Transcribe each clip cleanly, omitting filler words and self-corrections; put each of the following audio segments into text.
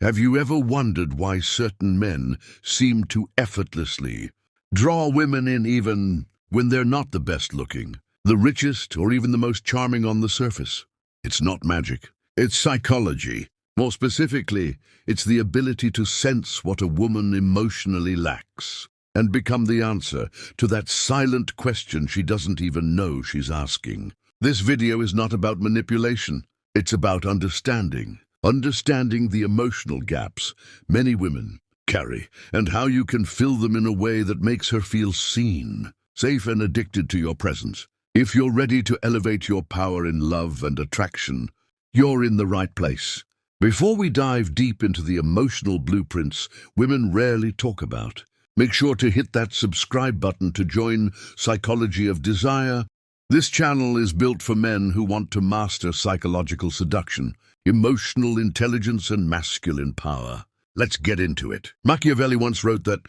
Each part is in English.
Have you ever wondered why certain men seem to effortlessly draw women in even when they're not the best looking, the richest, or even the most charming on the surface? It's not magic. It's psychology. More specifically, it's the ability to sense what a woman emotionally lacks and become the answer to that silent question she doesn't even know she's asking. This video is not about manipulation. It's about understanding. Understanding the emotional gaps many women carry and how you can fill them in a way that makes her feel seen, safe, and addicted to your presence. If you're ready to elevate your power in love and attraction, you're in the right place. Before we dive deep into the emotional blueprints women rarely talk about, make sure to hit that subscribe button to join Psychology of Desire. This channel is built for men who want to master psychological seduction, emotional intelligence, and masculine power. Let's get into it. Machiavelli once wrote that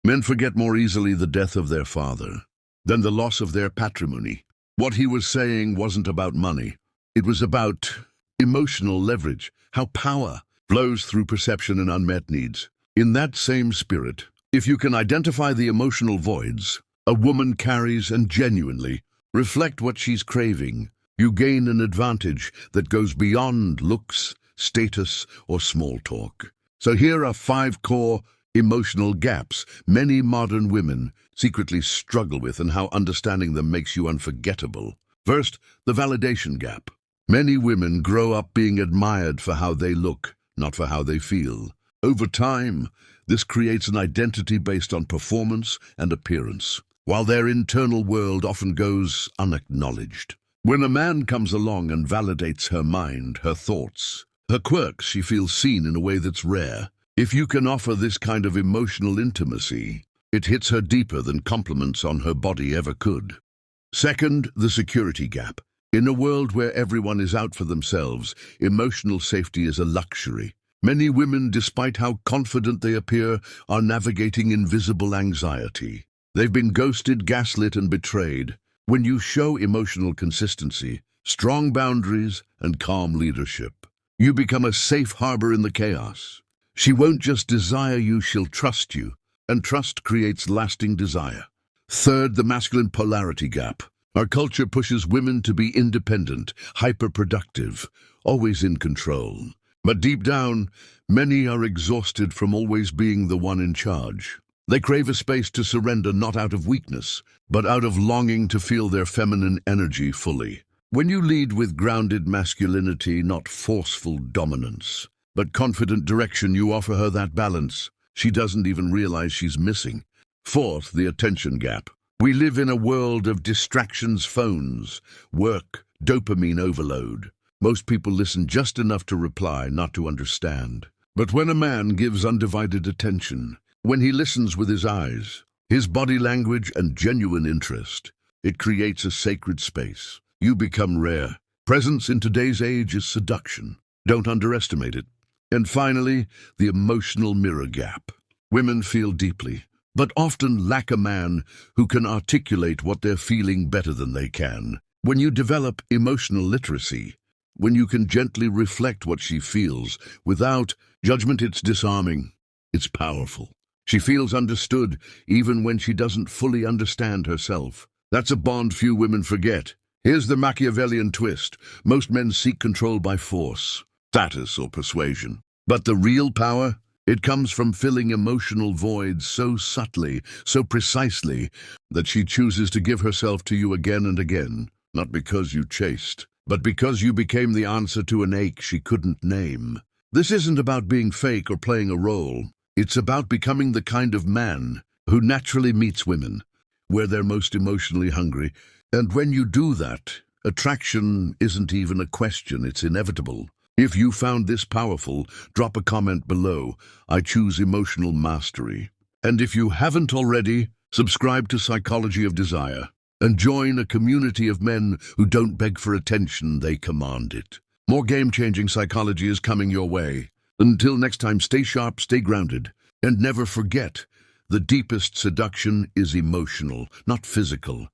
men forget more easily the death of their father than the loss of their patrimony. What he was saying wasn't about money. It was about emotional leverage, how power flows through perception and unmet needs. In that same spirit, if you can identify the emotional voids a woman carries and genuinely reflect what she's craving, you gain an advantage that goes beyond looks, status, or small talk. So here are 5 core emotional gaps many modern women secretly struggle with and how understanding them makes you unforgettable. First, the validation gap. Many women grow up being admired for how they look, not for how they feel. Over time, this creates an identity based on performance and appearance, while their internal world often goes unacknowledged. When a man comes along and validates her mind, her thoughts, her quirks, she feels seen in a way that's rare. If you can offer this kind of emotional intimacy, it hits her deeper than compliments on her body ever could. Second, the security gap. In a world where everyone is out for themselves, emotional safety is a luxury. Many women, despite how confident they appear, are navigating invisible anxiety. They've been ghosted, gaslit, and betrayed. When you show emotional consistency, strong boundaries, and calm leadership, you become a safe harbor in the chaos. She won't just desire you, she'll trust you, and trust creates lasting desire. Third, the masculine polarity gap. Our culture pushes women to be independent, hyper-productive, always in control. But deep down, many are exhausted from always being the one in charge. They crave a space to surrender, not out of weakness, but out of longing to feel their feminine energy fully. When you lead with grounded masculinity, not forceful dominance, but confident direction, you offer her that balance she doesn't even realize she's missing. Fourth, the attention gap. We live in a world of distractions, phones, work, dopamine overload. Most people listen just enough to reply, not to understand. But when a man gives undivided attention, when he listens with his eyes, his body language, and genuine interest, it creates a sacred space. You become rare. Presence in today's age is seduction. Don't underestimate it. And finally, the emotional mirror gap. Women feel deeply, but often lack a man who can articulate what they're feeling better than they can. When you develop emotional literacy, when you can gently reflect what she feels without judgment, it's disarming. It's powerful. She feels understood even when she doesn't fully understand herself. That's a bond few women forget. Here's the Machiavellian twist. Most men seek control by force, status, or persuasion. But the real power? It comes from filling emotional voids so subtly, so precisely, that she chooses to give herself to you again and again, not because you chased, but because you became the answer to an ache she couldn't name. This isn't about being fake or playing a role. It's about becoming the kind of man who naturally meets women where they're most emotionally hungry. And when you do that, attraction isn't even a question, it's inevitable. If you found this powerful, drop a comment below. I choose emotional mastery. And if you haven't already, subscribe to Psychology of Desire and join a community of men who don't beg for attention, they command it. More game-changing psychology is coming your way. Until next time, stay sharp, stay grounded, and never forget, the deepest seduction is emotional, not physical.